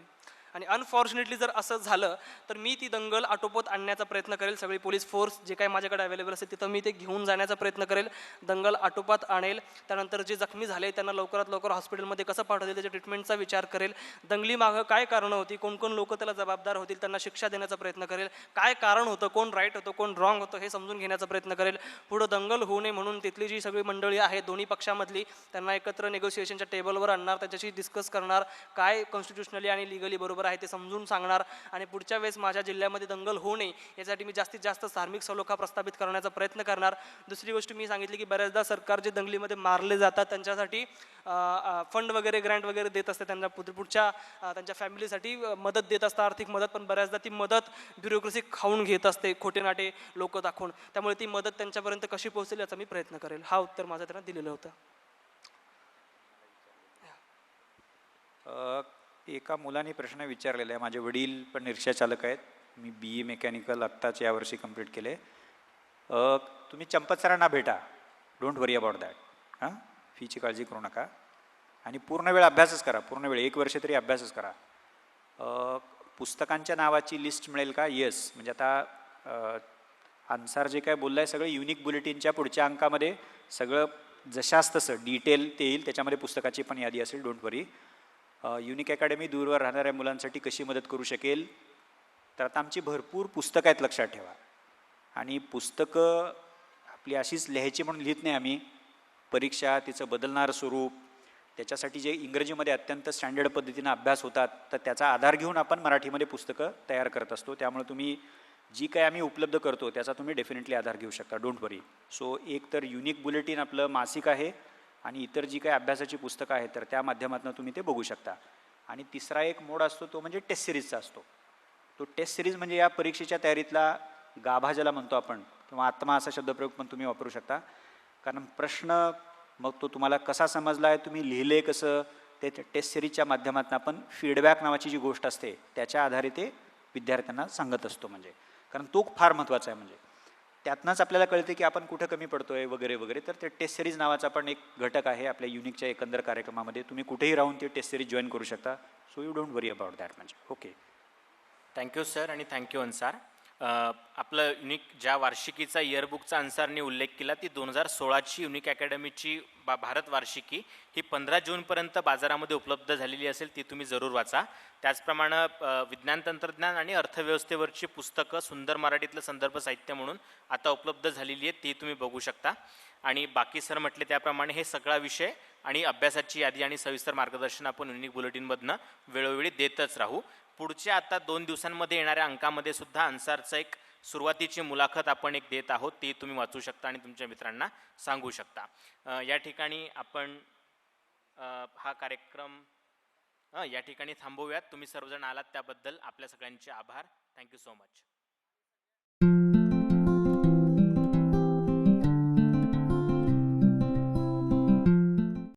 आणि अनफॉर्च्युनेटली जर असं झालं तर मी ती दंगल आटोपत आणण्याचा प्रयत्न करेल. सगळी पोलीस फोर्स जे काही माझ्याकडे अवेलेबल असेल तिथं मी ते घेऊन जाण्याचा प्रयत्न करेल, दंगल आटोपात आणेल. त्यानंतर जे जखमी झाले त्यांना लवकरात लवकर हॉस्पिटलमध्ये कसं पाठवतील त्याच्या ट्रीटमेंटचा विचार करेल. दंगलीमागं काय कारणं होती, कोण कोण लोक त्याला जबाबदार होतील, त्यांना शिक्षा देण्याचा प्रयत्न करेल. काय कारण होतं, कोण राईट होतं, कोण रॉंग होतं हे समजून घेण्याचा प्रयत्न करेल. पुढं दंगल होऊ नये म्हणून तिथली जी सगळी मंडळी आहे दोन्ही पक्षामधली, त्यांना एकत्र नेगोशिएशनच्या टेबलवर आणणार, त्याच्याशी डिस्कस करणार, काय कॉन्स्टिट्युशनली आणि लिगली बरोबर आहे ते समजून सांगणार. आणि पुढच्या वेळेस माझ्या जिल्ह्यामध्ये दंगल होऊ नये यासाठी मी जास्तीत जास्त धार्मिक सलोखा प्रस्थापित करण्याचा प्रयत्न करणार. दुसरी गोष्ट मी सांगितली की बऱ्याचदा सरकार जे दंगलीमध्ये मारले जातात त्यांच्यासाठी फंड वगैरे ग्रँट वगैरे देत असते, त्यांना पुढच्या त्यांच्या फॅमिलीसाठी मदत देत असतात, आर्थिक मदत, पण बऱ्याचदा ती मदत ब्युरोक्रेसी खाऊन घेत असते, खोटे नाटे लोक दाखवून. त्यामुळे ती मदत त्यांच्यापर्यंत कशी पोहोचेल याचा मी प्रयत्न करेल. हा उत्तर माझं त्यांना दिलेलं होतं. एका मुलाने प्रश्न विचारलेला आहे. माझे वडील पण रिक्षा चालक आहेत, मी BE मेकॅनिकल आत्ताच यावर्षी कंप्लीट केले. तुम्ही चंपत सरांना भेटा, डोंट वरी अबाउट दॅट. हां, फीची काळजी करू नका आणि पूर्ण वेळ अभ्यासच करा, पूर्ण वेळ 1 वर्ष तरी अभ्यासच करा. पुस्तकांच्या नावाची लिस्ट मिळेल का? येस. म्हणजे आता अन्सार जे काय बोललं आहे सगळं युनिक बुलेटिनच्या पुढच्या अंकामध्ये सगळं जशास तसं डिटेल ते येईल, त्याच्यामध्ये पुस्तकाची पण यादी असेल, डोंट वरी. युनिक अकॅडमी दूरवर राहणाऱ्या मुलांसाठी कशी मदत करू शकेल? तर आता आमची भरपूर पुस्तकं आहेत, लक्षात ठेवा. आणि पुस्तकं आपली अशीच लिहायची म्हणून लिहित नाही आम्ही. परीक्षा, तिचं बदलणारं स्वरूप, त्याच्यासाठी जे इंग्रजीमध्ये अत्यंत स्टँडर्ड पद्धतीनं अभ्यास होतात, तर त्याचा आधार घेऊन आपण मराठीमध्ये पुस्तकं तयार करत असतो. त्यामुळे तुम्ही जी काय आम्ही उपलब्ध करतो त्याचा तुम्ही डेफिनेटली आधार घेऊ शकता, डोंट वरी. सो एक तर युनिक बुलेटिन आपलं मासिक आहे, आणि इतर जी काही अभ्यासाची पुस्तकं आहेत तर त्या माध्यमातून तुम्ही ते बघू शकता. आणि तिसरा एक मोड असतो तो म्हणजे टेस्ट सिरीजचा असतो. तो टेस्ट सिरीज म्हणजे या परीक्षेच्या तयारीतला गाभा ज्याला म्हणतो आपण, किंवा आत्मा असा शब्दप्रयोग पण तुम्ही वापरू शकता. कारण प्रश्न मग तो तुम्हाला कसा समजला आहे, तुम्ही लिहिले कसं, ते टेस्ट सिरीजच्या माध्यमातून आपण फीडबॅक नावाची जी गोष्ट असते त्याच्या आधारे ते विद्यार्थ्यांना सांगत असतो. म्हणजे कारण तो फार महत्त्वाचा आहे, म्हणजे त्यातनंच आपल्याला कळते की आपण कुठं कमी पडतोय वगैरे वगैरे. तर ते टेस्ट सिरीज नावाचा पण एक घटक आहे आपल्या युनिकच्या एकंदर कार्यक्रमामध्ये. तुम्ही कुठेही राहून ते टेस्ट सिरीज जॉईन करू शकता. So you don't worry about that. म्हणजे ओके, थँक्यू सर आणि थँक्यू अन्सार. आपलं युनिक ज्या वार्षिकीचा इयरबुकचा अन्सारने उल्लेख केला ती 2016ची युनिक अकॅडमीची भारत वार्षिकी ही 15 जूनपर्यंत बाजारामध्ये उपलब्ध झालेली असेल, ती तुम्ही जरूर वाचा. त्याचप्रमाणे विज्ञान तंत्रज्ञान आणि अर्थव्यवस्थेवरची पुस्तकं सुंदर मराठीतलं संदर्भ साहित्य म्हणून आता उपलब्ध झालेली आहेत, ती तुम्ही बघू शकता. आणि बाकी सर म्हटले त्याप्रमाणे हे सगळा विषय आणि अभ्यासाची यादी आणि सविस्तर मार्गदर्शन आपण युनिक बुलेटिनमधनं वेळोवेळी देतच राहू. पुढच्या आता 2 दिवसांमध्ये येणाऱ्या अंकामध्ये सुद्धा अन्सारचं एक सुरुवातीची मुलाखत आपण एक देत आहोत, ती तुम्ही वाचू शकता आणि तुमच्या मित्रांना सांगू शकता. या ठिकाणी आपण हा कार्यक्रम या ठिकाणी थांबवूयात. तुम्ही सर्वजण आलात त्याबद्दल आपल्या सगळ्यांचे आभार. Thank you so much.